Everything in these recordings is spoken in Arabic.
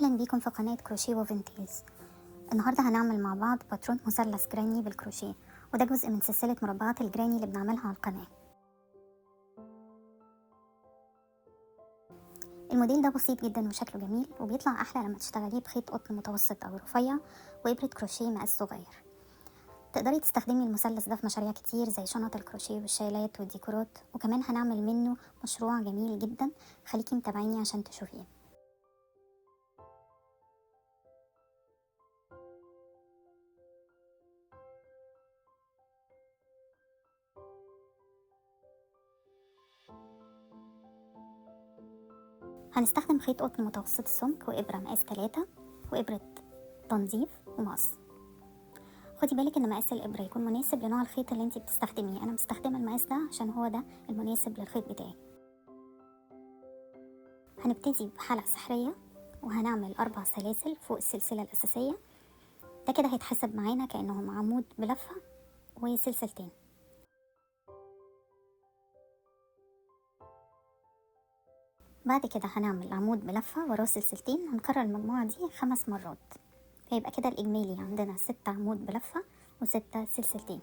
اهلا بيكم في قناة كروشيه وفينتيز. النهاردة هنعمل مع بعض باترون مثلث جراني بالكروشيه، وده جزء من سلسلة مربعات الجراني اللي بنعملها على القناة. الموديل ده بسيط جدا وشكله جميل، وبيطلع احلى لما تشتغليه بخيط قطن متوسط او رفيع وابرة كروشيه مقاس صغير. تقدري تستخدمي المثلث ده في مشاريع كتير زي شنط الكروشيه والشايلات والديكورات، وكمان هنعمل منه مشروع جميل جدا. خليكي متابعيني عشان تشوفيه. هنستخدم خيط قطن متوسط السمك وإبرة مقاس 3 وإبرة تنظيف ومقص. خدي بالك ان مقاس الإبرة يكون مناسب لنوع الخيط اللي انتي بتستخدميه. انا مستخدمة المقاس ده عشان هو ده المناسب للخيط بتاعي. هنبتدي بحلقة سحرية وهنعمل 4 سلاسل فوق السلسلة الأساسية. ده كده هيتحسب معانا كأنهم عمود بلفة وسلسلتين. بعد كده هنعمل عمود بلفة وراه سلسلتين. هنكرر المجموعة دي 5 مرات، فيبقى كده الإجمالي عندنا 6 عمود بلفة و6 سلسلتين.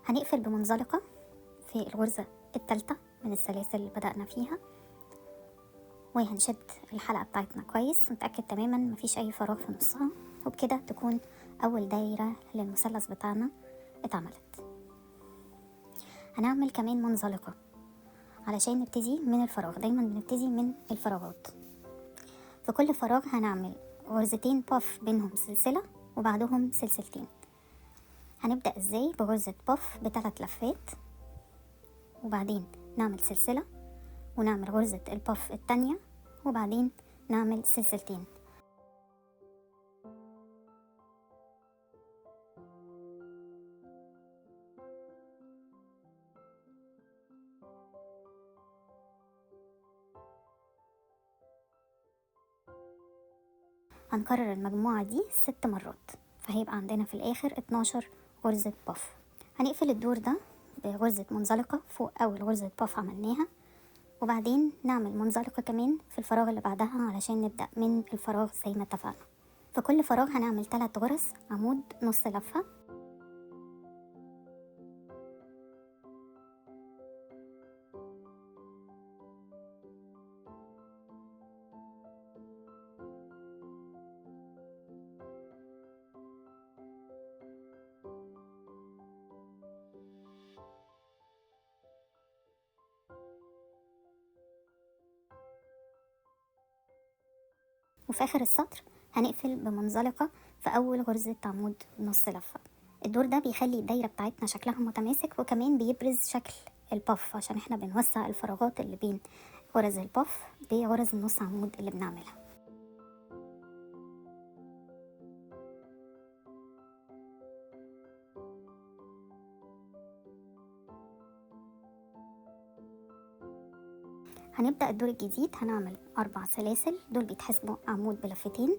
هنقفل بمنزلقة في الغرزة الثالثة من السلاسل اللي بدأنا فيها، وهنشد الحلقة بتاعتنا كويس ونتأكد تماما مفيش أي فراغ في نصها، وبكده تكون أول دايرة للمثلث بتاعنا اتعملت. هنعمل كمان منزلقة علشان نبتدي من الفراغ. دايما بنبتدي من الفراغات. في كل فراغ هنعمل غرزتين باف بينهم سلسلة وبعدهم سلسلتين. هنبدأ ازاي؟ بغرزة باف ب3 لفات، وبعدين نعمل سلسلة ونعمل غرزة الباف التانية، وبعدين نعمل سلسلتين. هنكرر المجموعة دي 6 مرات، فهيبقى عندنا في الآخر 12 غرزة باف. هنقفل الدور ده بغرزة منزلقة فوق أول غرزة باف عملناها، وبعدين نعمل منزلقة كمان في الفراغ اللي بعدها علشان نبدأ من الفراغ زي ما اتفقنا. في كل فراغ هنعمل 3 غرز عمود نص لفة. وفي آخر السطر هنقفل بمنزلقة في أول غرزة عمود نص لفة. الدور ده بيخلي الدايرة بتاعتنا شكلها متماسك، وكمان بيبرز شكل الباف عشان احنا بنوسع الفراغات اللي بين غرز الباف بغرز النص عمود اللي بنعملها. هنبدأ الدور الجديد. هنعمل 4 سلاسل، دول بيتحسبوا عمود بلفتين،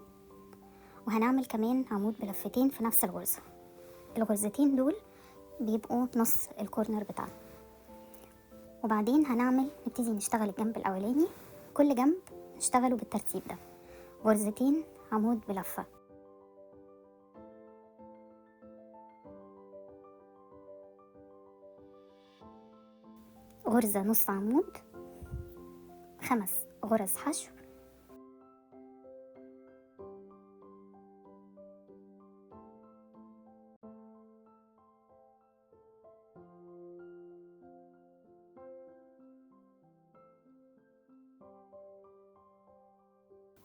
وهنعمل كمان عمود بلفتين في نفس الغرزة. الغرزتين دول بيبقوا نص الكورنر بتاعنا. وبعدين نبتدي نشتغل الجنب الأولاني، كل جنب نشتغله بالترتيب ده: غرزتين عمود بلفة، غرزة نص عمود، 5 غرز حشو،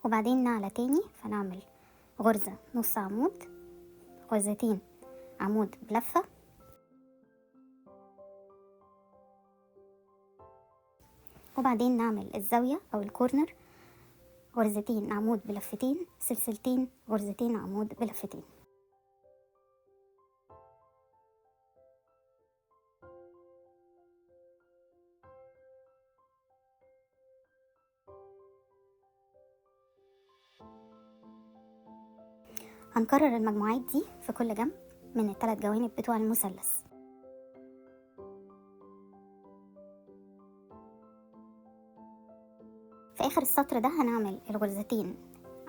وبعدين نعلى تاني فنعمل غرزة نص عمود، غرزتين عمود بلفة، وبعدين نعمل الزاوية أو الكورنر غرزتين عمود بلفتين، سلسلتين، غرزتين عمود بلفتين. هنكرر المجموعات دي في كل جنب من ال3 جوانب بتوع المثلث. في اخر السطر ده هنعمل الغرزتين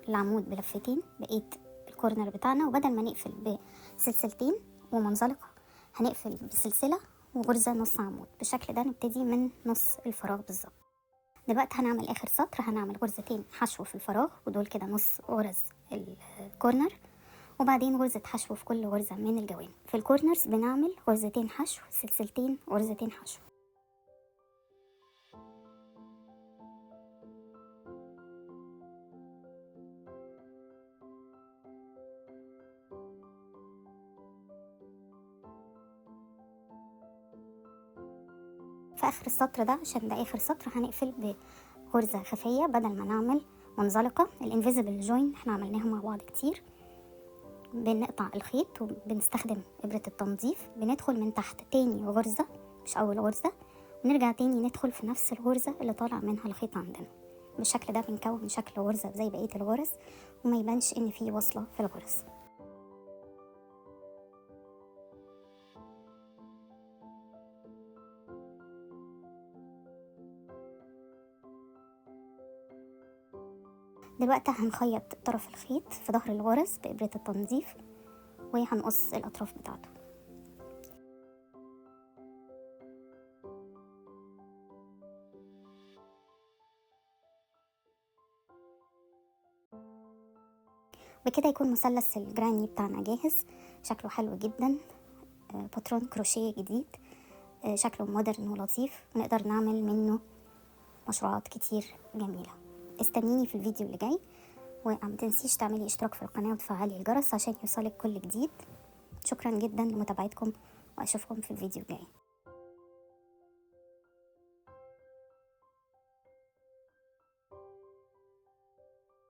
العمود بلفتين بقية الكورنر بتاعنا، وبدل ما نقفل بسلسلتين ومنزلقة هنقفل بسلسلة وغرزة نص عمود. بالشكل ده نبتدي من نص الفراغ بالظبط. دلوقتي هنعمل اخر سطر، هنعمل غرزتين حشو في الفراغ ودول كده نص غرز الكورنر، وبعدين غرزة حشو في كل غرزة من الجوانب. في الكورنرز بنعمل غرزتين حشو، سلسلتين، غرزتين حشو. في اخر السطر ده عشان ده اخر سطر هنقفل بغرزة خفية بدل ما نعمل منزلقة. الانفيزبل جوين احنا عملناها مع بعض كتير. بنقطع الخيط وبنستخدم ابرة التنظيف، بندخل من تحت تاني غرزة مش اول غرزة، ونرجع تاني ندخل في نفس الغرزة اللي طالع منها الخيط عندنا. بالشكل ده بنكون شكل غرزة زي بقية الغرز وما يبانش ان في وصلة في الغرز. دلوقتي هنخيط طرف الخيط في ظهر الغرز بإبرة التنظيف وهنقص الأطراف بتاعته. بكده يكون مثلث الجراني بتاعنا جاهز. شكله حلو جدا، باترون كروشيه جديد، شكله مودرن ولطيف، ونقدر نعمل منه مشروعات كتير جميلة. استنيني في الفيديو اللي جاي، ومتنسيش تعملي اشتراك في القناة وتفعلي الجرس عشان يوصلك كل جديد. شكرا جدا لمتابعتكم، واشوفكم في الفيديو الجاي.